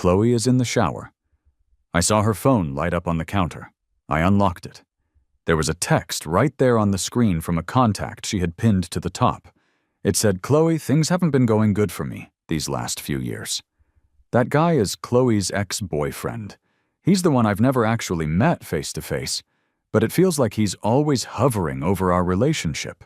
Chloe is in the shower. I saw her phone light up on the counter. I unlocked it. There was a text right there on the screen from a contact she had pinned to the top. It said, "Chloe, things haven't been going good for me these last few years." That guy is Chloe's ex-boyfriend. He's the one I've never actually met face to face, but it feels like he's always hovering over our relationship.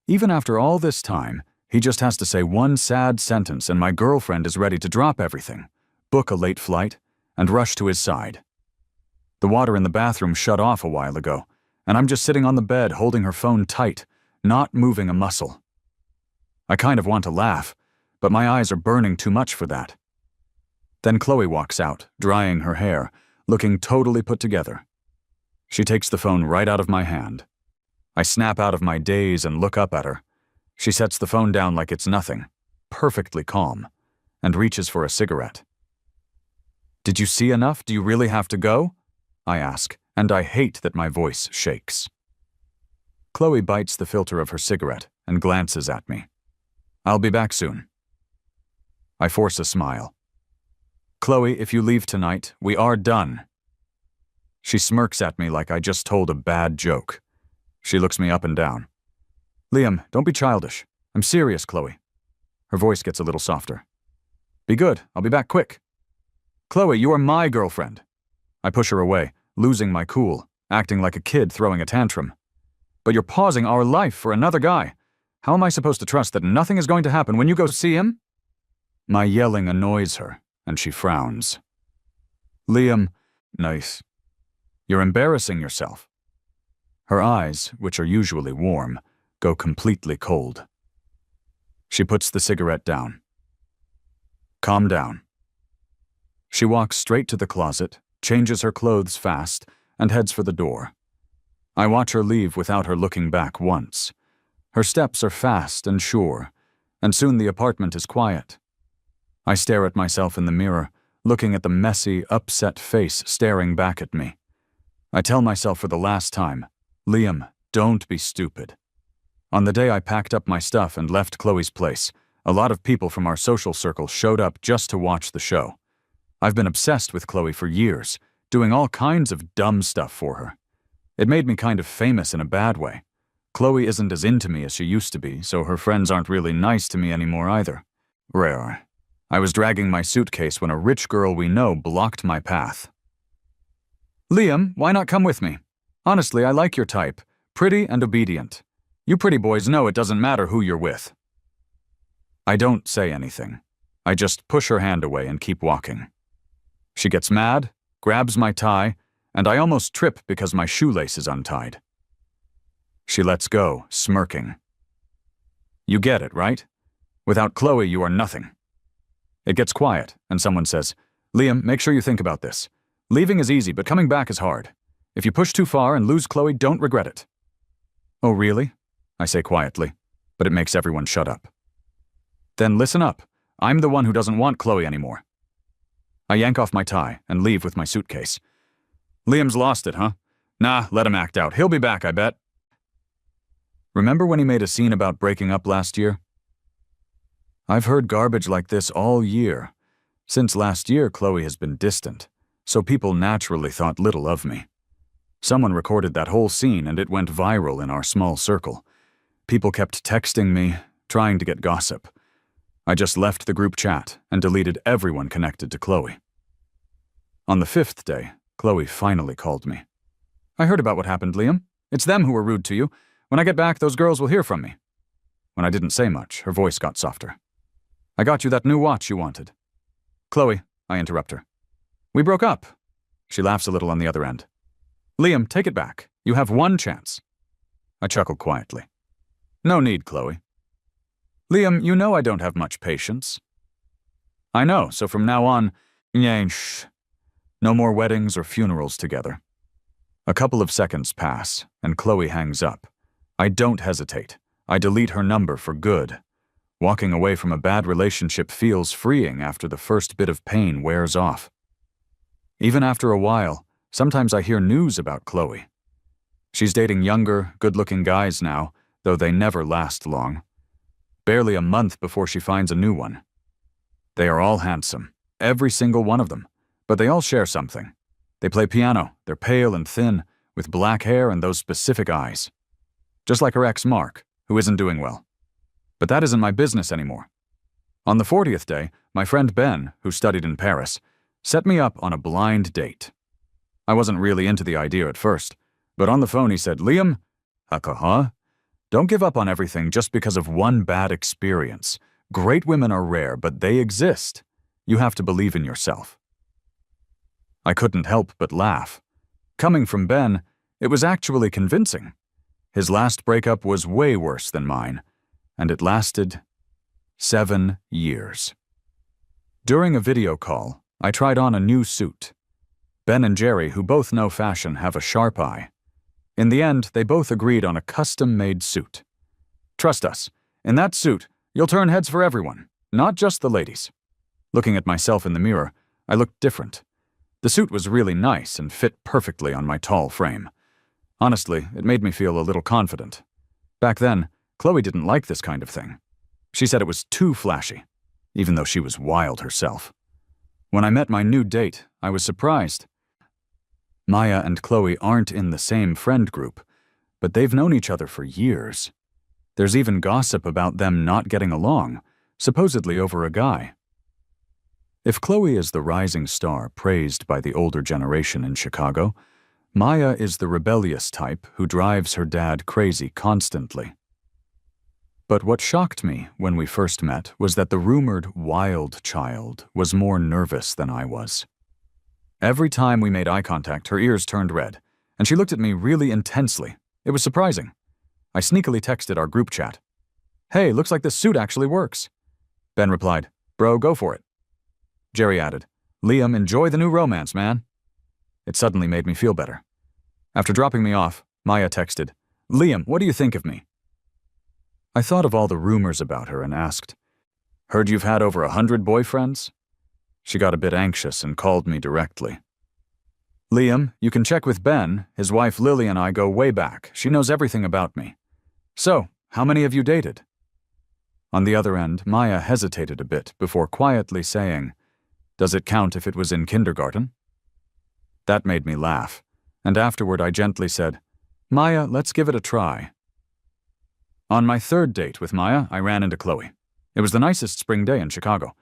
Even after all this time, he just has to say one sad sentence and my girlfriend is ready to drop everything, book a late flight, and rush to his side. The water in the bathroom shut off a while ago, and I'm just sitting on the bed holding her phone tight, not moving a muscle. I kind of want to laugh, but my eyes are burning too much for that. Then Chloe walks out, drying her hair, looking totally put together. She takes the phone right out of my hand. I snap out of my daze and look up at her. She sets the phone down like it's nothing, perfectly calm, and reaches for a cigarette. "Did you see enough? Do you really have to go?" I ask, and I hate that my voice shakes. Chloe bites the filter of her cigarette and glances at me. "I'll be back soon." I force a smile. "Chloe, if you leave tonight, we are done." She smirks at me like I just told a bad joke. She looks me up and down. "Liam, don't be childish. I'm serious, Chloe." Her voice gets a little softer. "Be good. I'll be back quick." "Chloe, you are my girlfriend." I push her away, losing my cool, acting like a kid throwing a tantrum. "But you're pausing our life for another guy. How am I supposed to trust that nothing is going to happen when you go see him?" My yelling annoys her, and she frowns. "Liam, nice. You're embarrassing yourself." Her eyes, which are usually warm, go completely cold. She puts the cigarette down. "Calm down." She walks straight to the closet, changes her clothes fast, and heads for the door. I watch her leave without her looking back once. Her steps are fast and sure, and soon the apartment is quiet. I stare at myself in the mirror, looking at the messy, upset face staring back at me. I tell myself for the last time, "Liam, don't be stupid." On the day I packed up my stuff and left Chloe's place, a lot of people from our social circle showed up just to watch the show. I've been obsessed with Chloe for years, doing all kinds of dumb stuff for her. It made me kind of famous in a bad way. Chloe isn't as into me as she used to be, so her friends aren't really nice to me anymore either. Rare. I was dragging my suitcase when a rich girl we know blocked my path. "Liam, why not come with me? Honestly, I like your type. Pretty and obedient. You pretty boys know it doesn't matter who you're with." I don't say anything. I just push her hand away and keep walking. She gets mad, grabs my tie, and I almost trip because my shoelace is untied. She lets go, smirking. "You get it, right? Without Chloe, you are nothing." It gets quiet, and someone says, "Liam, make sure you think about this. Leaving is easy, but coming back is hard. If you push too far and lose Chloe, don't regret it." "Oh, really?" I say quietly, but it makes everyone shut up. "Then listen up. I'm the one who doesn't want Chloe anymore." I yank off my tie and leave with my suitcase. "Liam's lost it, huh? Nah, let him act out. He'll be back, I bet." Remember when he made a scene about breaking up last year? I've heard garbage like this all year. Since last year, Chloe has been distant, so people naturally thought little of me. Someone recorded that whole scene and it went viral in our small circle. People kept texting me, trying to get gossip. I just left the group chat and deleted everyone connected to Chloe. On the 5th day, Chloe finally called me. "I heard about what happened, Liam. It's them who were rude to you. When I get back, those girls will hear from me." When I didn't say much, her voice got softer. "I got you that new watch you wanted." "Chloe," I interrupt her. "We broke up." She laughs a little on the other end. "Liam, take it back. You have one chance." I chuckled quietly. "No need, Chloe." "Liam, you know I don't have much patience." "I know, so from now on, shh. No more weddings or funerals together." A couple of seconds pass, and Chloe hangs up. I don't hesitate. I delete her number for good. Walking away from a bad relationship feels freeing after the first bit of pain wears off. Even after a while, sometimes I hear news about Chloe. She's dating younger, good-looking guys now, though they never last long. Barely a month before she finds a new one. They are all handsome, every single one of them, but they all share something. They play piano, they're pale and thin, with black hair and those specific eyes. Just like her ex Mark, who isn't doing well. But that isn't my business anymore. On the 40th day, my friend Ben, who studied in Paris, set me up on a blind date. I wasn't really into the idea at first, but on the phone he said, "Liam, don't give up on everything just because of one bad experience. Great women are rare, but they exist. You have to believe in yourself." I couldn't help but laugh. Coming from Ben, it was actually convincing. His last breakup was way worse than mine, and it lasted 7 years. During a video call, I tried on a new suit. Ben and Jerry, who both know fashion, have a sharp eye. In the end, they both agreed on a custom-made suit. Trust us, in that suit, you'll turn heads for everyone, not just the ladies. Looking at myself in the mirror, I looked different. The suit was really nice and fit perfectly on my tall frame. Honestly, it made me feel a little confident. Back then, Chloe didn't like this kind of thing. She said it was too flashy, even though she was wild herself. When I met my new date, I was surprised. Maya and Chloe aren't in the same friend group, but they've known each other for years. There's even gossip about them not getting along, supposedly over a guy. If Chloe is the rising star praised by the older generation in Chicago, Maya is the rebellious type who drives her dad crazy constantly. But what shocked me when we first met was that the rumored wild child was more nervous than I was. Every time we made eye contact, her ears turned red, and she looked at me really intensely. It was surprising. I sneakily texted our group chat. "Hey, looks like this suit actually works." Ben replied, "Bro, go for it." Jerry added, "Liam, enjoy the new romance, man." It suddenly made me feel better. After dropping me off, Maya texted, "Liam, what do you think of me?" I thought of all the rumors about her and asked, "Heard you've had over 100 boyfriends?" She got a bit anxious and called me directly. "Liam, you can check with Ben. His wife Lily and I go way back. She knows everything about me. So, how many have you dated?" On the other end, Maya hesitated a bit before quietly saying, "Does it count if it was in kindergarten?" That made me laugh, and afterward I gently said, "Maya, let's give it a try." On my third date with Maya, I ran into Chloe. It was the nicest spring day in Chicago.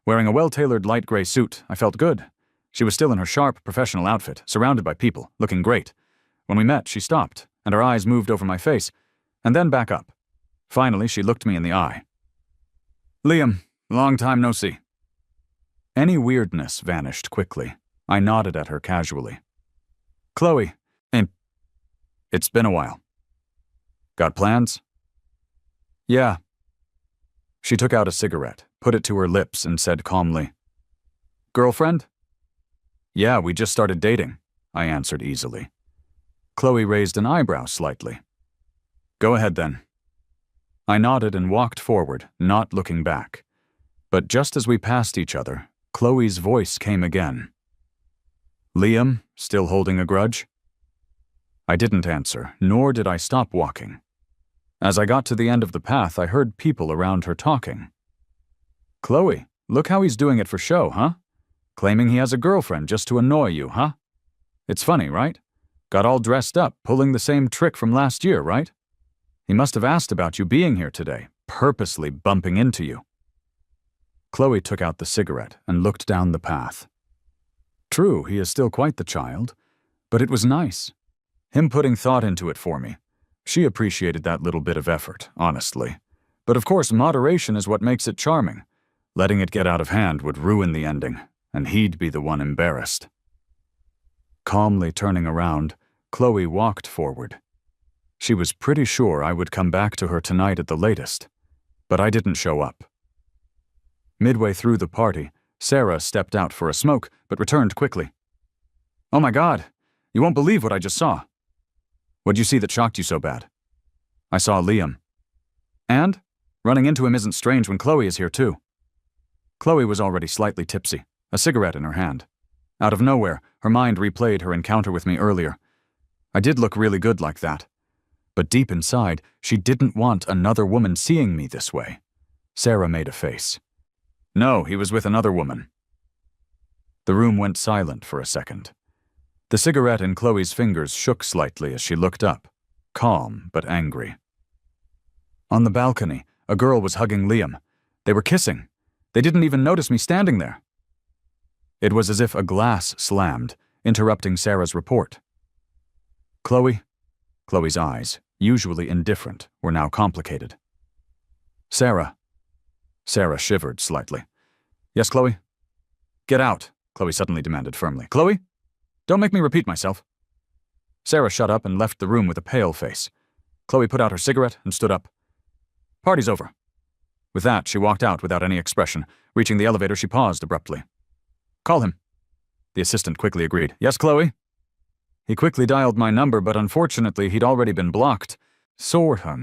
Wearing a well-tailored light gray suit, I felt good. She was still in her sharp, professional outfit, surrounded by people, looking great. When we met, she stopped, and her eyes moved over my face, and then back up. Finally, she looked me in the eye. "Liam, long time no see." Any weirdness vanished quickly. I nodded at her casually. "Chloe, it's been a while. Got plans?" "Yeah." She took out a cigarette, put it to her lips, and said calmly, "Girlfriend?" "Yeah, we just started dating," I answered easily. Chloe raised an eyebrow slightly. "Go ahead then." I nodded and walked forward, not looking back. But just as we passed each other, Chloe's voice came again. "Liam, still holding a grudge?" I didn't answer, nor did I stop walking. As I got to the end of the path, I heard people around her talking. "Chloe, look how he's doing it for show, huh? Claiming he has a girlfriend just to annoy you, huh? It's funny, right? Got all dressed up, pulling the same trick from last year, right? He must have asked about you being here today, purposely bumping into you." Chloe took out the cigarette and looked down the path. True, he is still quite the child, but it was nice. Him putting thought into it for me. She appreciated that little bit of effort, honestly. But of course, moderation is what makes it charming. Letting it get out of hand would ruin the ending, and he'd be the one embarrassed. Calmly turning around, Chloe walked forward. She was pretty sure I would come back to her tonight at the latest, but I didn't show up. Midway through the party, Sarah stepped out for a smoke, but returned quickly. "Oh my God, you won't believe what I just saw." "What'd you see that shocked you so bad?" "I saw Liam." "And? Running into him isn't strange when Chloe is here too." Chloe was already slightly tipsy, a cigarette in her hand. Out of nowhere, her mind replayed her encounter with me earlier. I did look really good like that. But deep inside, she didn't want another woman seeing me this way. Sarah made a face. "No, he was with another woman." The room went silent for a second. The cigarette in Chloe's fingers shook slightly as she looked up, calm but angry. On the balcony, a girl was hugging Liam. They were kissing. They didn't even notice me standing there. It was as if a glass slammed, interrupting Sarah's report. Chloe? Chloe's eyes, usually indifferent, were now complicated. Sarah. Sarah shivered slightly. Yes, Chloe? Get out, Chloe suddenly demanded firmly. Chloe? Don't make me repeat myself. Sarah shut up and left the room with a pale face. Chloe put out her cigarette and stood up. Party's over. With that, she walked out without any expression. Reaching the elevator, she paused abruptly. Call him. The assistant quickly agreed. Yes, Chloe? He quickly dialed my number, but unfortunately he'd already been blocked. Sorta.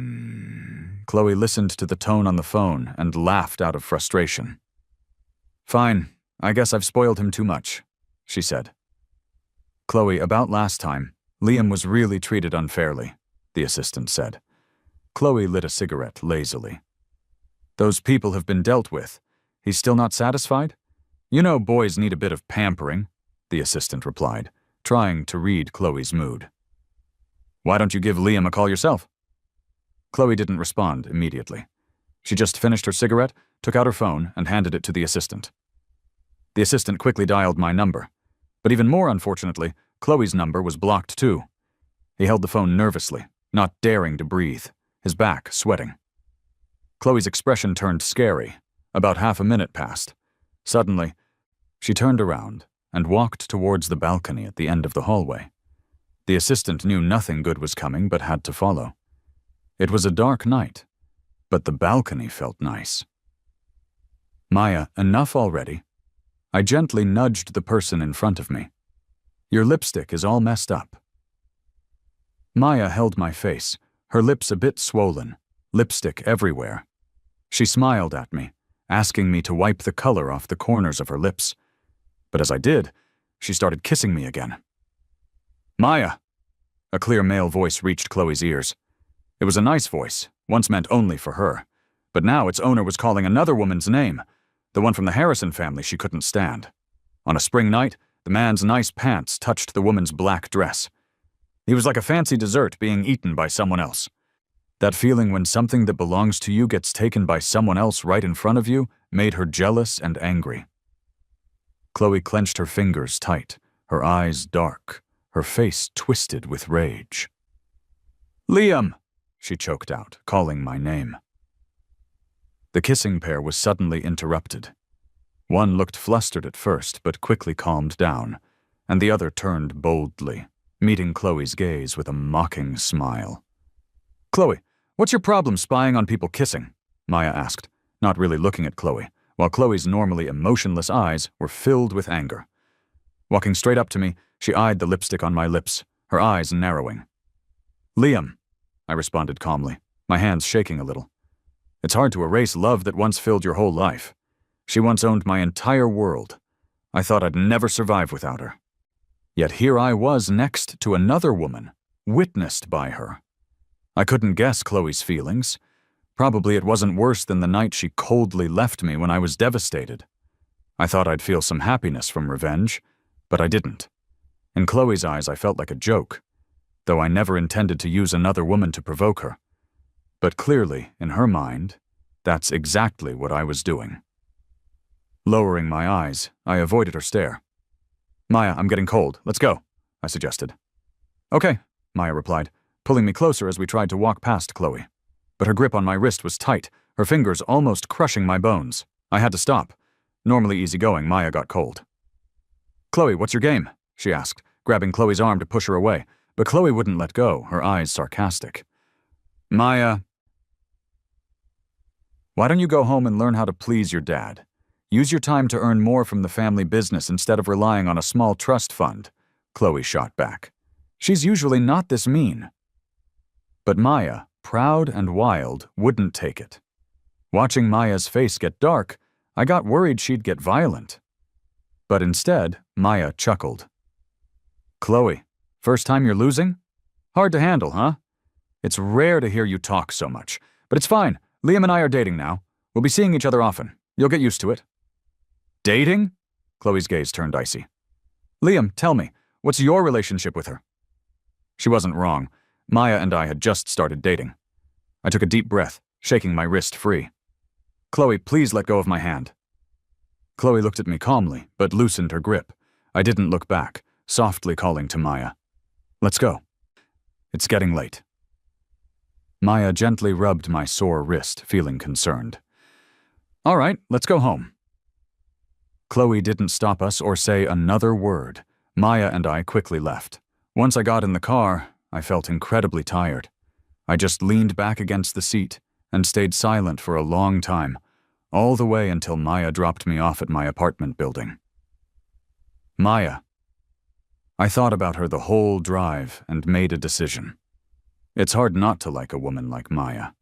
Chloe listened to the tone on the phone and laughed out of frustration. Fine, I guess I've spoiled him too much, she said. Chloe, about last time, Liam was really treated unfairly, the assistant said. Chloe lit a cigarette lazily. Those people have been dealt with. He's still not satisfied? You know boys need a bit of pampering, the assistant replied, trying to read Chloe's mood. Why don't you give Liam a call yourself? Chloe didn't respond immediately. She just finished her cigarette, took out her phone, and handed it to the assistant. The assistant quickly dialed my number. But even more unfortunately, Chloe's number was blocked too. He held the phone nervously, not daring to breathe, his back sweating. Chloe's expression turned scary. About half a minute passed. Suddenly, she turned around and walked towards the balcony at the end of the hallway. The assistant knew nothing good was coming but had to follow. It was a dark night, but the balcony felt nice. Maya, enough already. I gently nudged the person in front of me. Your lipstick is all messed up. Maya held my face, her lips a bit swollen, lipstick everywhere. She smiled at me, asking me to wipe the color off the corners of her lips. But as I did, she started kissing me again. Maya! A clear male voice reached Chloe's ears. It was a nice voice, once meant only for her, but now its owner was calling another woman's name, the one from the Harrison family she couldn't stand. On a spring night, the man's nice pants touched the woman's black dress. He was like a fancy dessert being eaten by someone else. That feeling when something that belongs to you gets taken by someone else right in front of you made her jealous and angry. Chloe clenched her fingers tight, her eyes dark, her face twisted with rage. Liam! She choked out, calling my name. The kissing pair was suddenly interrupted. One looked flustered at first, but quickly calmed down, and the other turned boldly, meeting Chloe's gaze with a mocking smile. Chloe, what's your problem spying on people kissing? Maya asked, not really looking at Chloe, while Chloe's normally emotionless eyes were filled with anger. Walking straight up to me, she eyed the lipstick on my lips, her eyes narrowing. Liam, I responded calmly, my hands shaking a little. It's hard to erase love that once filled your whole life. She once owned my entire world. I thought I'd never survive without her. Yet here I was next to another woman, witnessed by her. I couldn't guess Chloe's feelings. Probably it wasn't worse than the night she coldly left me when I was devastated. I thought I'd feel some happiness from revenge, but I didn't. In Chloe's eyes, I felt like a joke, though I never intended to use another woman to provoke her. But clearly, in her mind, that's exactly what I was doing. Lowering my eyes, I avoided her stare. Maya, I'm getting cold. Let's go, I suggested. Okay, Maya replied, pulling me closer as we tried to walk past Chloe. But her grip on my wrist was tight, her fingers almost crushing my bones. I had to stop. Normally easygoing, Maya got cold. Chloe, what's your game? She asked, grabbing Chloe's arm to push her away, but Chloe wouldn't let go, her eyes sarcastic. Maya, why don't you go home and learn how to please your dad? Use your time to earn more from the family business instead of relying on a small trust fund, Chloe shot back. She's usually not this mean. But Maya, proud and wild, wouldn't take it. Watching Maya's face get dark, I got worried she'd get violent. But instead, Maya chuckled. Chloe, first time you're losing? Hard to handle, huh? It's rare to hear you talk so much, but it's fine. Liam and I are dating now. We'll be seeing each other often. You'll get used to it. Dating? Chloe's gaze turned icy. Liam, tell me, what's your relationship with her? She wasn't wrong. Maya and I had just started dating. I took a deep breath, shaking my wrist free. Chloe, please let go of my hand. Chloe looked at me calmly, but loosened her grip. I didn't look back, softly calling to Maya. Let's go. It's getting late. Maya gently rubbed my sore wrist, feeling concerned. All right, let's go home. Chloe didn't stop us or say another word. Maya and I quickly left. Once I got in the car, I felt incredibly tired. I just leaned back against the seat and stayed silent for a long time, all the way until Maya dropped me off at my apartment building. Maya. I thought about her the whole drive and made a decision. It's hard not to like a woman like Maya.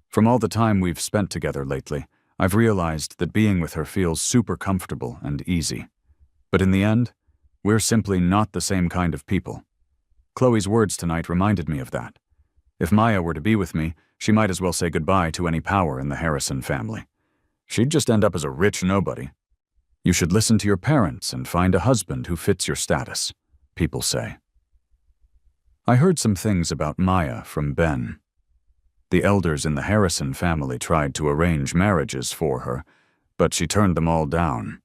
From all the time we've spent together lately, I've realized that being with her feels super comfortable and easy. But in the end, we're simply not the same kind of people. Chloe's words tonight reminded me of that. If Maya were to be with me, she might as well say goodbye to any power in the Harrison family. She'd just end up as a rich nobody. You should listen to your parents and find a husband who fits your status, people say. I heard some things about Maya from Ben. The elders in the Harrison family tried to arrange marriages for her, but she turned them all down.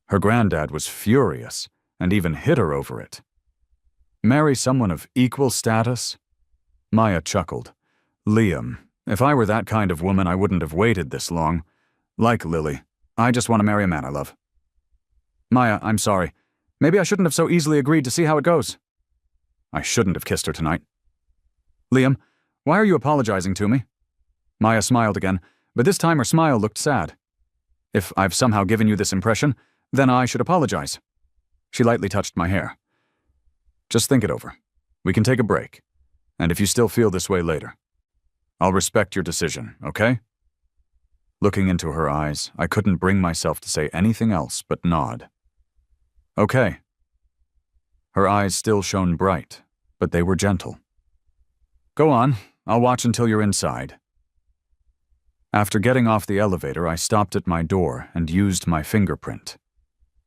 Her granddad was furious and even hit her over it. Marry someone of equal status? Maya chuckled. Liam, if I were that kind of woman, I wouldn't have waited this long. Like Lily, I just want to marry a man I love. Maya, I'm sorry. Maybe I shouldn't have so easily agreed to see how it goes. I shouldn't have kissed her tonight. Liam, why are you apologizing to me? Maya smiled again, but this time her smile looked sad. If I've somehow given you this impression, then I should apologize. She lightly touched my hair. Just think it over. We can take a break. And if you still feel this way later, I'll respect your decision, okay? Looking into her eyes, I couldn't bring myself to say anything else but nod. Okay. Her eyes still shone bright, but they were gentle. Go on, I'll watch until you're inside. After getting off the elevator, I stopped at my door and used my fingerprint.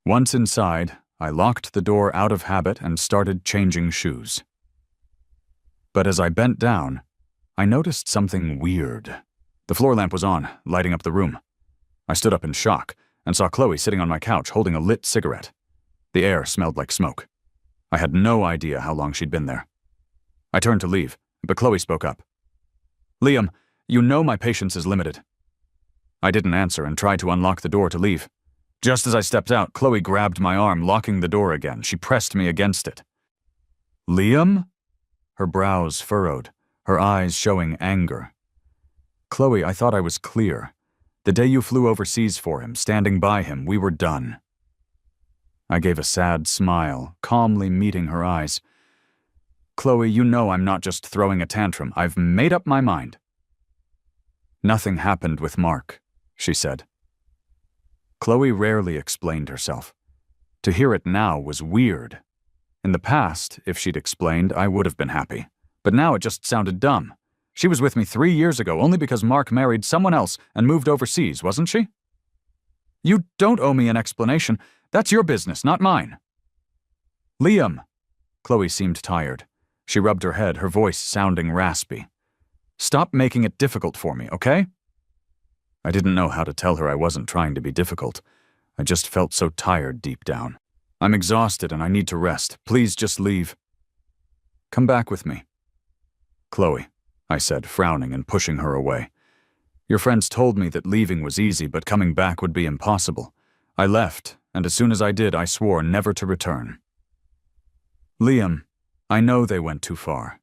Once inside, I locked the door out of habit and started changing shoes. But as I bent down, I noticed something weird. The floor lamp was on, lighting up the room. I stood up in shock and saw Chloe sitting on my couch holding a lit cigarette. The air smelled like smoke. I had no idea how long she'd been there. I turned to leave, but Chloe spoke up. Liam, you know my patience is limited. I didn't answer and tried to unlock the door to leave. Just as I stepped out, Chloe grabbed my arm, locking the door again. She pressed me against it. Liam? Her brows furrowed, her eyes showing anger. Chloe, I thought I was clear. The day you flew overseas for him, standing by him, we were done. I gave a sad smile, calmly meeting her eyes. Chloe, you know I'm not just throwing a tantrum. I've made up my mind. Nothing happened with Mark, she said. Chloe rarely explained herself. To hear it now was weird. In the past, if she'd explained, I would have been happy. But now it just sounded dumb. She was with me 3 years ago only because Mark married someone else and moved overseas, wasn't she? You don't owe me an explanation. That's your business, not mine. Liam. Chloe seemed tired. She rubbed her head, her voice sounding raspy. Stop making it difficult for me, okay? I didn't know how to tell her I wasn't trying to be difficult. I just felt so tired deep down. I'm exhausted and I need to rest. Please just leave. Come back with me. Chloe, I said, frowning and pushing her away. Your friends told me that leaving was easy, but coming back would be impossible. I left, and as soon as I did, I swore never to return. Liam, I know they went too far.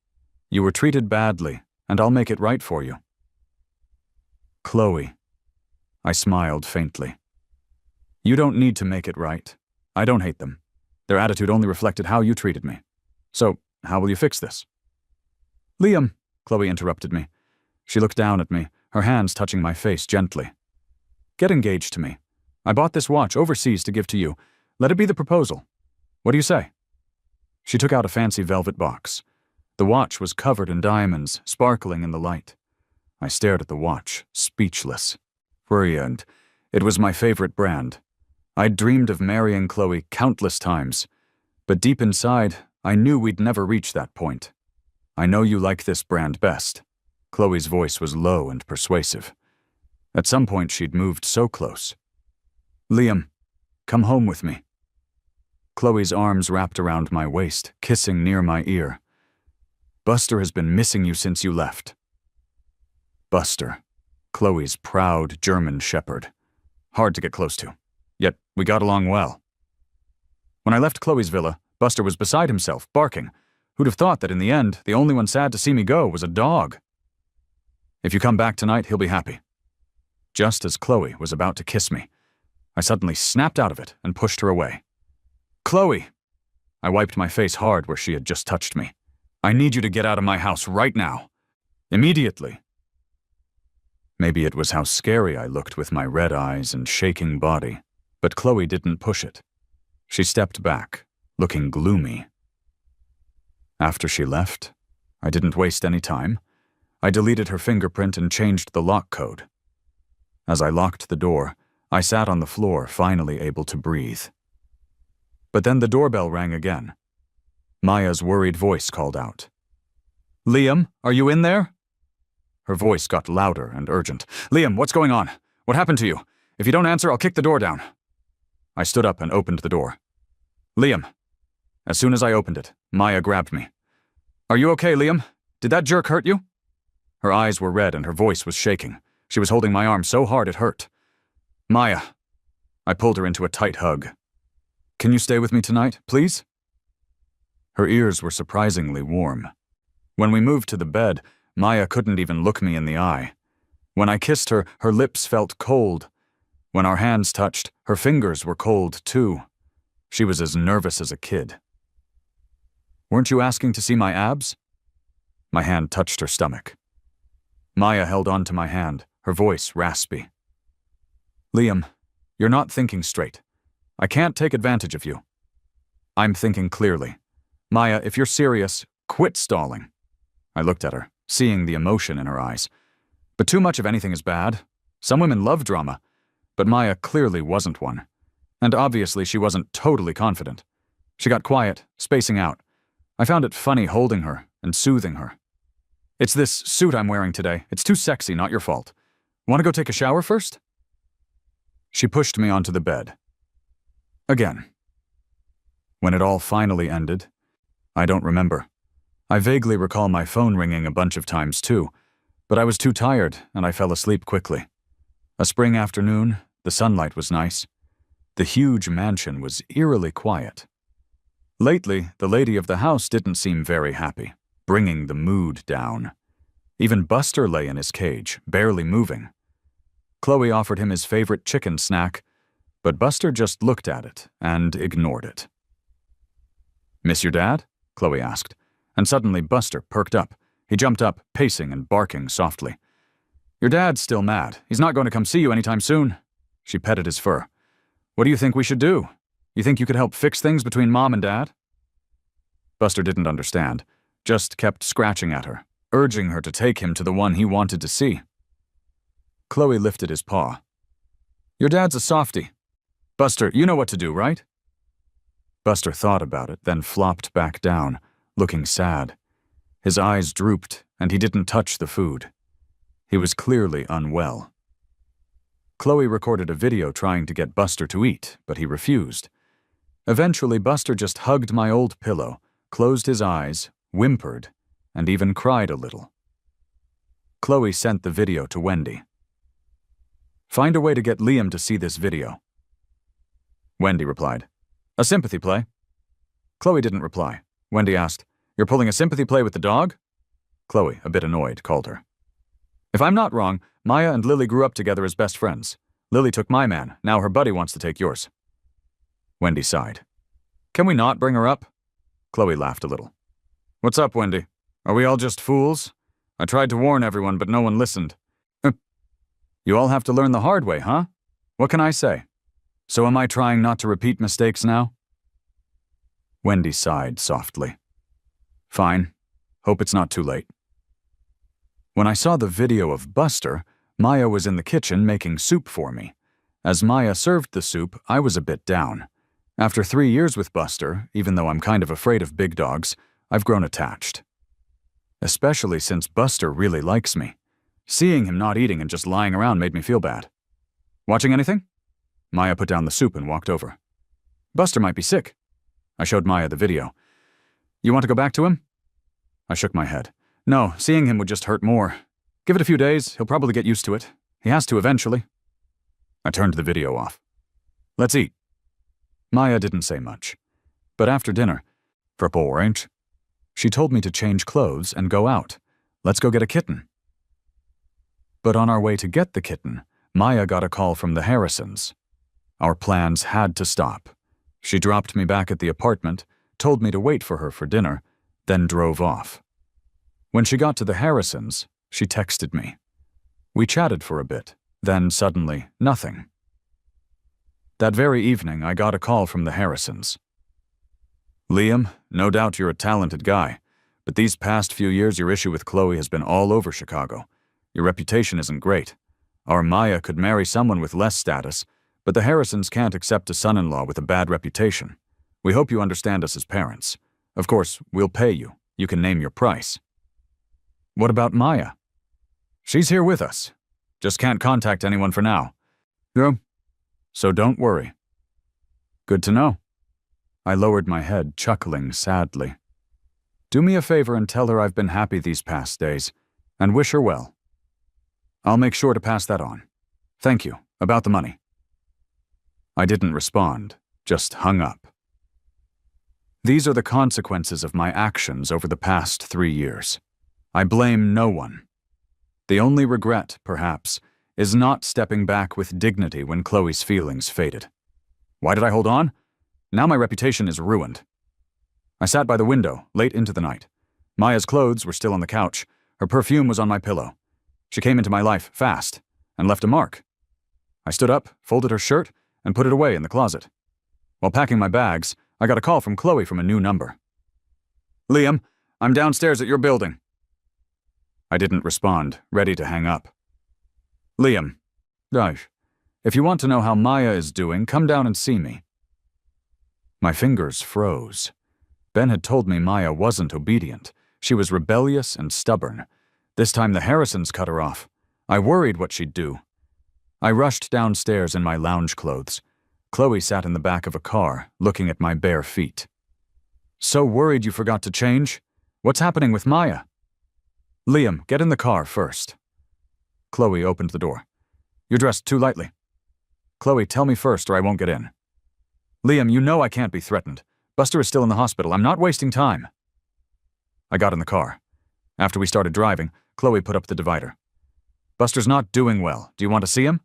You were treated badly, and I'll make it right for you. Chloe. I smiled faintly. You don't need to make it right. I don't hate them. Their attitude only reflected how you treated me. So, how will you fix this? Liam, Chloe interrupted me. She looked down at me, her hands touching my face gently. Get engaged to me. I bought this watch overseas to give to you. Let it be the proposal. What do you say? She took out a fancy velvet box. The watch was covered in diamonds, sparkling in the light. I stared at the watch, speechless. Brilliant. It was my favorite brand. I'd dreamed of marrying Chloe countless times, but deep inside, I knew we'd never reach that point. I know you like this brand best. Chloe's voice was low and persuasive. At some point, she'd moved so close. Liam, come home with me. Chloe's arms wrapped around my waist, kissing near my ear. Buster has been missing you since you left. Buster, Chloe's proud German shepherd. Hard to get close to. Yet we got along well. When I left Chloe's villa, Buster was beside himself, barking. Who'd have thought that in the end, the only one sad to see me go was a dog? If you come back tonight, he'll be happy. Just as Chloe was about to kiss me, I suddenly snapped out of it and pushed her away. Chloe! I wiped my face hard where she had just touched me. I need you to get out of my house right now. Immediately. Maybe it was how scary I looked with my red eyes and shaking body, but Chloe didn't push it. She stepped back, looking gloomy. After she left, I didn't waste any time. I deleted her fingerprint and changed the lock code. As I locked the door, I sat on the floor, finally able to breathe. But then the doorbell rang again. Maya's worried voice called out. Liam, are you in there? Her voice got louder and urgent. Liam, what's going on? What happened to you? If you don't answer, I'll kick the door down. I stood up and opened the door. Liam. As soon as I opened it, Maya grabbed me. Are you okay, Liam? Did that jerk hurt you? Her eyes were red and her voice was shaking. She was holding my arm so hard it hurt. Maya. I pulled her into a tight hug. Can you stay with me tonight, please? Her ears were surprisingly warm. When we moved to the bed, Maya couldn't even look me in the eye. When I kissed her, her lips felt cold. When our hands touched, her fingers were cold too. She was as nervous as a kid. Weren't you asking to see my abs? My hand touched her stomach. Maya held on to my hand, her voice raspy. Liam, you're not thinking straight. I can't take advantage of you. I'm thinking clearly. Maya, if you're serious, quit stalling. I looked at her, seeing the emotion in her eyes. But too much of anything is bad. Some women love drama, but Maya clearly wasn't one. And obviously she wasn't totally confident. She got quiet, spacing out. I found it funny holding her and soothing her. It's this suit I'm wearing today. It's too sexy, not your fault. Want to go take a shower first? She pushed me onto the bed. Again. When it all finally ended, I don't remember. I vaguely recall my phone ringing a bunch of times too, but I was too tired and I fell asleep quickly. A spring afternoon, the sunlight was nice. The huge mansion was eerily quiet. Lately, the lady of the house didn't seem very happy, bringing the mood down. Even Buster lay in his cage, barely moving. Chloe offered him his favorite chicken snack, but Buster just looked at it and ignored it. Miss your dad? Chloe asked, and suddenly Buster perked up. He jumped up, pacing and barking softly. Your dad's still mad. He's not going to come see you anytime soon. She petted his fur. What do you think we should do? You think you could help fix things between Mom and Dad? Buster didn't understand, just kept scratching at her, urging her to take him to the one he wanted to see. Chloe lifted his paw. Your dad's a softie. Buster, you know what to do, right? Buster thought about it, then flopped back down, looking sad. His eyes drooped, and he didn't touch the food. He was clearly unwell. Chloe recorded a video trying to get Buster to eat, but he refused. Eventually, Buster just hugged my old pillow, closed his eyes, whimpered, and even cried a little. Chloe sent the video to Wendy. Find a way to get Liam to see this video. Wendy replied. A sympathy play? Chloe didn't reply. Wendy asked, You're pulling a sympathy play with the dog? Chloe, a bit annoyed, called her. If I'm not wrong, Maya and Lily grew up together as best friends. Lily took my man, now her buddy wants to take yours. Wendy sighed. Can we not bring her up? Chloe laughed a little. What's up, Wendy? Are we all just fools? I tried to warn everyone, but no one listened. You all have to learn the hard way, huh? What can I say? So am I trying not to repeat mistakes now? Wendy sighed softly. Fine. Hope it's not too late. When I saw the video of Buster, Maya was in the kitchen making soup for me. As Maya served the soup, I was a bit down. After 3 years with Buster, even though I'm kind of afraid of big dogs, I've grown attached. Especially since Buster really likes me. Seeing him not eating and just lying around made me feel bad. Watching anything? Maya put down the soup and walked over. Buster might be sick. I showed Maya the video. You want to go back to him? I shook my head. No, seeing him would just hurt more. Give it a few days, he'll probably get used to it. He has to eventually. I turned the video off. Let's eat. Maya didn't say much. But after dinner, purple orange, she told me to change clothes and go out. Let's go get a kitten. But on our way to get the kitten, Maya got a call from the Harrisons. Our plans had to stop. She dropped me back at the apartment, told me to wait for her for dinner, then drove off. When she got to the Harrisons, she texted me. We chatted for a bit, then suddenly, nothing. That very evening, I got a call from the Harrisons. Liam, no doubt you're a talented guy, but these past few years your issue with Chloe has been all over Chicago. Your reputation isn't great. Our Maya could marry someone with less status, but the Harrisons can't accept a son-in-law with a bad reputation. We hope you understand us as parents. Of course, we'll pay you. You can name your price. What about Maya? She's here with us. Just can't contact anyone for now. Yeah. So don't worry. Good to know. I lowered my head, chuckling sadly. Do me a favor and tell her I've been happy these past days, and wish her well. I'll make sure to pass that on. Thank you. About the money. I didn't respond, just hung up. These are the consequences of my actions over the past 3 years. I blame no one. The only regret, perhaps, is not stepping back with dignity when Chloe's feelings faded. Why did I hold on? Now my reputation is ruined. I sat by the window, late into the night. Maya's clothes were still on the couch. Her perfume was on my pillow. She came into my life fast, and left a mark. I stood up, folded her shirt, and put it away in the closet. While packing my bags, I got a call from Chloe from a new number. Liam, I'm downstairs at your building. I didn't respond, ready to hang up. Liam, if you want to know how Maya is doing, come down and see me. My fingers froze. Ben had told me Maya wasn't obedient. She was rebellious and stubborn. This time the Harrisons cut her off. I worried what she'd do. I rushed downstairs in my lounge clothes. Chloe sat in the back of a car, looking at my bare feet. So worried you forgot to change? What's happening with Maya? Liam, get in the car first. Chloe opened the door. You're dressed too lightly. Chloe, tell me first or I won't get in. Liam, you know I can't be threatened. Buster is still in the hospital. I'm not wasting time. I got in the car. After we started driving, Chloe put up the divider. Buster's not doing well. Do you want to see him?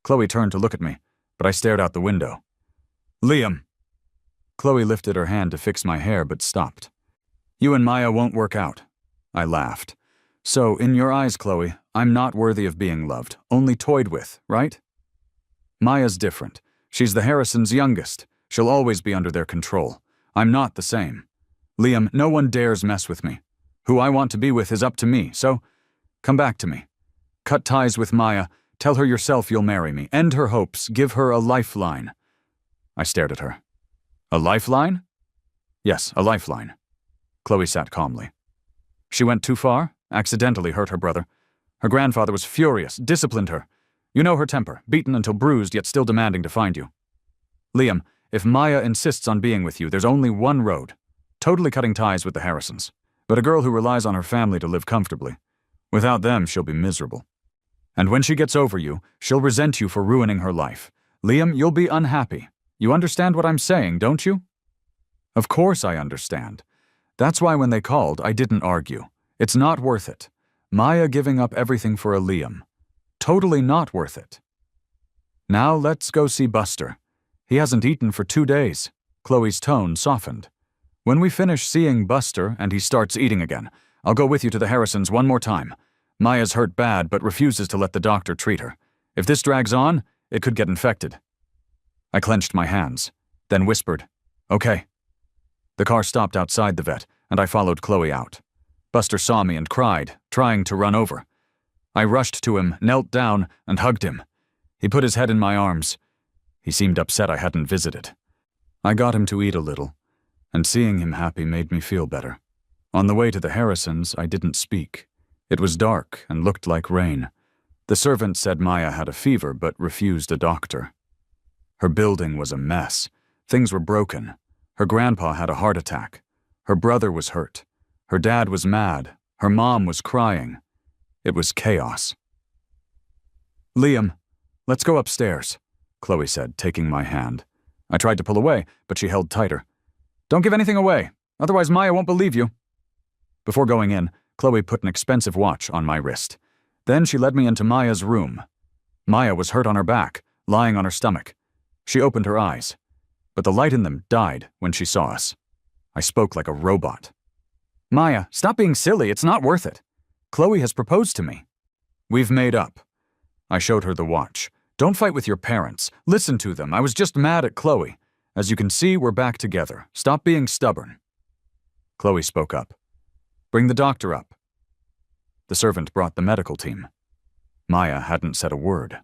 Chloe turned to look at me, but I stared out the window. Liam. Chloe lifted her hand to fix my hair, but stopped. You and Maya won't work out. I laughed. So, in your eyes, Chloe, I'm not worthy of being loved, only toyed with, right? Maya's different. She's the Harrisons' youngest. She'll always be under their control. I'm not the same. Liam, no one dares mess with me. Who I want to be with is up to me, so come back to me. Cut ties with Maya, tell her yourself you'll marry me, end her hopes, give her a lifeline. I stared at her. A lifeline? Yes, a lifeline. Chloe sat calmly. She went too far, accidentally hurt her brother. Her grandfather was furious, disciplined her. You know her temper, beaten until bruised, yet still demanding to find you. Liam, if Maya insists on being with you, there's only one road. Totally cutting ties with the Harrisons. But a girl who relies on her family to live comfortably. Without them, she'll be miserable. And when she gets over you, she'll resent you for ruining her life. Liam, you'll be unhappy. You understand what I'm saying, don't you? Of course I understand. That's why when they called, I didn't argue. It's not worth it. Maya giving up everything for a Liam. Totally not worth it. Now let's go see Buster. He hasn't eaten for 2 days. Chloe's tone softened. When we finish seeing Buster and he starts eating again, I'll go with you to the Harrisons one more time. Maya's hurt bad but refuses to let the doctor treat her. If this drags on, it could get infected. I clenched my hands, then whispered, Okay. The car stopped outside the vet, and I followed Chloe out. Buster saw me and cried, trying to run over. I rushed to him, knelt down, and hugged him. He put his head in my arms. He seemed upset I hadn't visited. I got him to eat a little, and seeing him happy made me feel better. On the way to the Harrisons, I didn't speak. It was dark and looked like rain. The servant said Maya had a fever but refused a doctor. Her building was a mess. Things were broken. Her grandpa had a heart attack. Her brother was hurt. Her dad was mad. Her mom was crying. It was chaos. "Liam, let's go upstairs," Chloe said, taking my hand. I tried to pull away, but she held tighter. "Don't give anything away, otherwise Maya won't believe you." Before going in, Chloe put an expensive watch on my wrist. Then she led me into Maya's room. Maya was hurt on her back, lying on her stomach. She opened her eyes, but the light in them died when she saw us. I spoke like a robot. "Maya, stop being silly, it's not worth it. Chloe has proposed to me. We've made up." I showed her the watch. "Don't fight with your parents. Listen to them. I was just mad at Chloe. As you can see, we're back together. Stop being stubborn." Chloe spoke up. "Bring the doctor up." The servant brought the medical team. Maya hadn't said a word.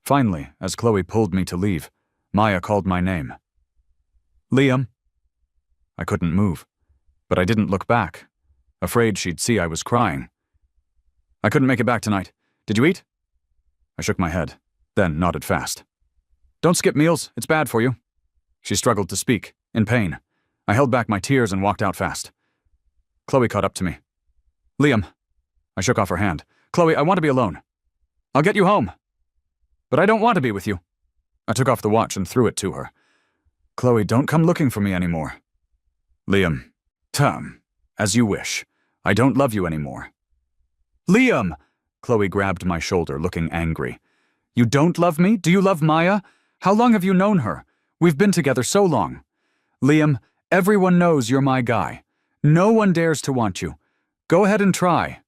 Finally, as Chloe pulled me to leave, Maya called my name. "Liam." I couldn't move, but I didn't look back, afraid she'd see I was crying. "I couldn't make it back tonight. Did you eat?" I shook my head, then nodded fast. "Don't skip meals, it's bad for you." She struggled to speak, in pain. I held back my tears and walked out fast. Chloe caught up to me. "Liam." I shook off her hand. "Chloe, I want to be alone." "I'll get you home." "But I don't want to be with you." I took off the watch and threw it to her. "Chloe, don't come looking for me anymore." "Liam, Tom, as you wish. I don't love you anymore." "Liam!" Chloe grabbed my shoulder, looking angry. "You don't love me? Do you love Maya? How long have you known her? We've been together so long. Liam, everyone knows you're my guy. No one dares to want you. Go ahead and try."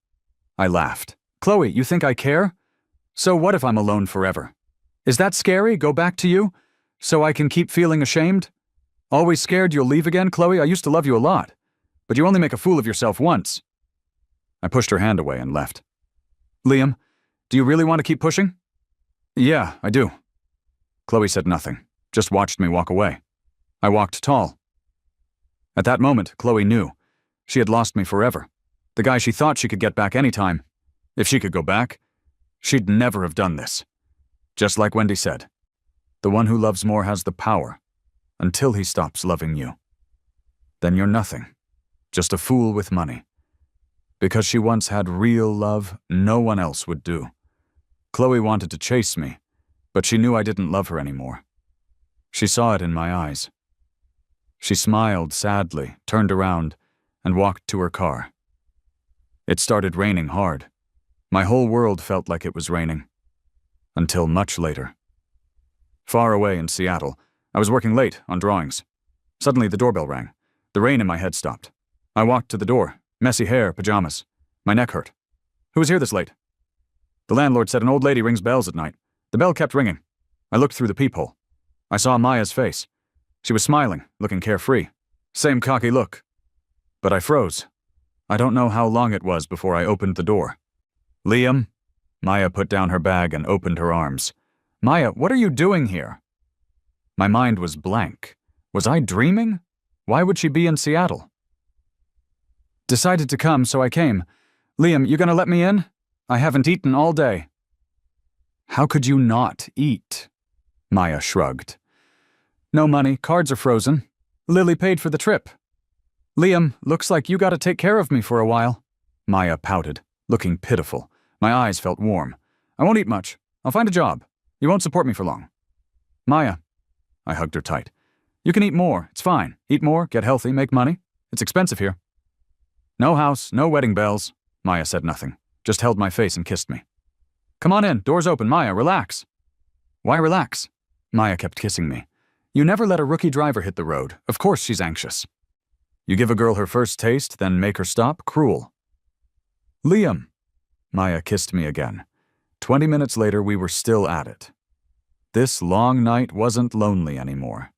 I laughed. "Chloe, you think I care? So what if I'm alone forever? Is that scary? Go back to you? So I can keep feeling ashamed? Always scared you'll leave again, Chloe? I used to love you a lot. But you only make a fool of yourself once." I pushed her hand away and left. "Liam, do you really want to keep pushing?" "Yeah, I do." Chloe said nothing, just watched me walk away. I walked tall. At that moment, Chloe knew. She had lost me forever. The guy she thought she could get back anytime. If she could go back, she'd never have done this. Just like Wendy said, the one who loves more has the power, until he stops loving you. Then you're nothing, just a fool with money. Because she once had real love no one else would do. Chloe wanted to chase me, but she knew I didn't love her anymore. She saw it in my eyes. She smiled sadly, turned around, and walked to her car. It started raining hard. My whole world felt like it was raining. Until much later. Far away in Seattle, I was working late on drawings. Suddenly the doorbell rang. The rain in my head stopped. I walked to the door, messy hair, pajamas. My neck hurt. "Who was here this late?" The landlord said an old lady rings bells at night. The bell kept ringing. I looked through the peephole. I saw Maya's face. She was smiling, looking carefree. Same cocky look. But I froze. I don't know how long it was before I opened the door. "Liam?" Maya put down her bag and opened her arms. "Maya, what are you doing here?" My mind was blank. Was I dreaming? Why would she be in Seattle? "Decided to come, so I came. Liam, you gonna let me in? I haven't eaten all day." "How could you not eat?" Maya shrugged. "No money, cards are frozen. Lily paid for the trip." "Liam, looks like you gotta take care of me for a while." Maya pouted, looking pitiful. My eyes felt warm. "I won't eat much. I'll find a job. You won't support me for long." "Maya." I hugged her tight. "You can eat more. It's fine. Eat more, get healthy, make money. It's expensive here." "No house, no wedding bells." Maya said nothing, just held my face and kissed me. "Come on in, door's open, Maya, relax." "Why relax?" Maya kept kissing me. "You never let a rookie driver hit the road. Of course she's anxious." "You give a girl her first taste, then make her stop? Cruel." "Liam." Maya kissed me again. 20 minutes later, we were still at it. This long night wasn't lonely anymore.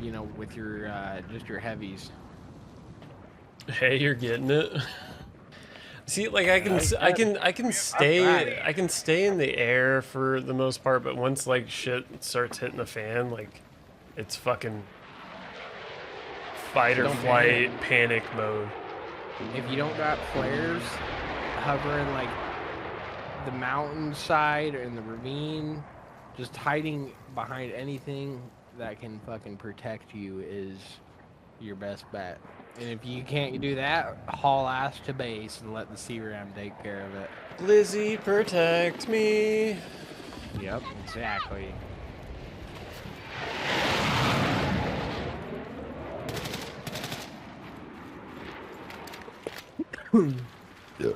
you know, with your just your heavies. Hey, you're getting it. See, like I can stay in the air for the most part, but once like shit starts hitting the fan, like it's fucking fight or flight panic mode. If you don't got flares hovering like the mountainside and the ravine, just hiding behind anything that can fucking protect you is your best bet. And if you can't do that, haul ass to base and let the CRAM take care of it. Lizzie, protect me. Yep, exactly. Yeah.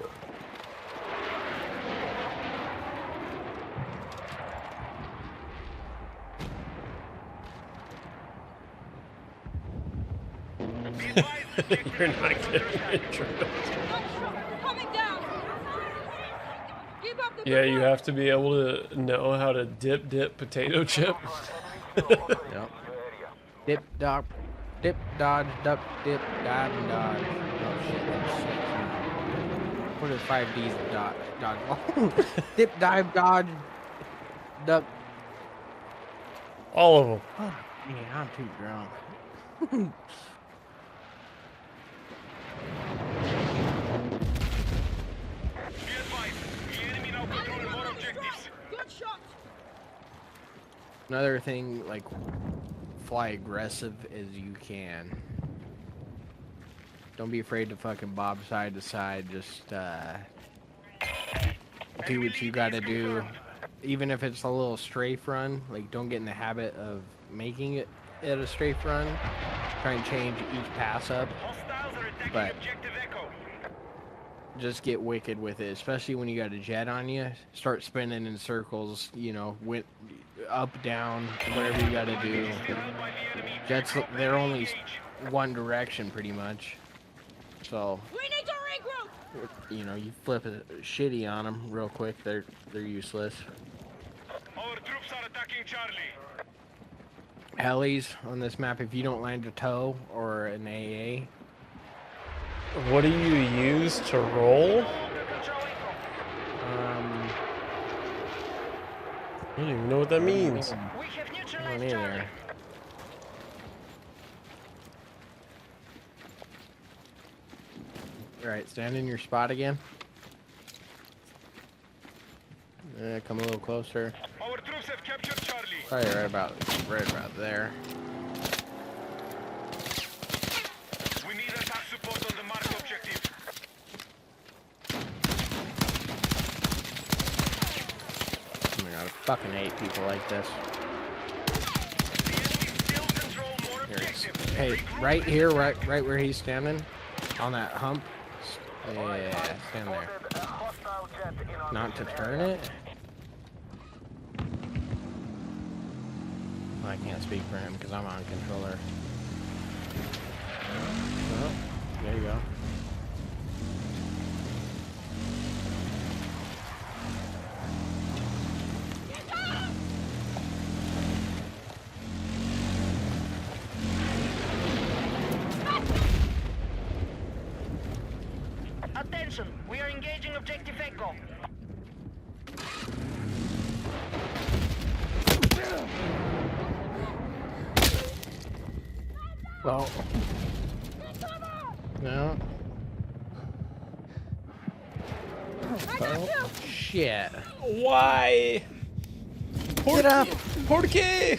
You're not getting intro. Yeah, you have to be able to know how to dip potato chip. Yep. Dip, dodge, duck, dip, dive, and dodge. Oh shit, that's 6. What is 5D's dodge? Dip, dive, dodge, duck. All of them. Oh, man, I'm too drunk. Another thing, like, fly aggressive as you can. Don't be afraid to fucking bob side to side. Just do what you gotta do. Even if it's a little strafe run, like, don't get in the habit of making it a strafe run. Try and change each pass up. But just get wicked with it, especially when you got a jet on you. Start spinning in circles, you know, up, down, whatever you gotta do. Jets, they're only one direction pretty much. So, we need to regroup. You know, you flip a shitty on them real quick, they're useless. Our troops are attacking Charlie. Helis on this map, if you don't land a tow or an AA. What do you use to roll? I don't even know what that means. We have I neutralized don't Charlie. either. Alright, stand in your spot again. Come a little closer. Our troops have captured Charlie. Probably right about there. We need attack support on the marked objective. Oh my god, I fucking hate people like this. The enemy still control more Here it is. objectives. Hey, right here, right where he's standing, on that hump. Yeah, stand there. Not to turn it. Well, I can't speak for him because I'm on controller. Oh, there you go. Attention, we are engaging objective Echo. Well, no. Oh, shit. Why? Get up! Por qué?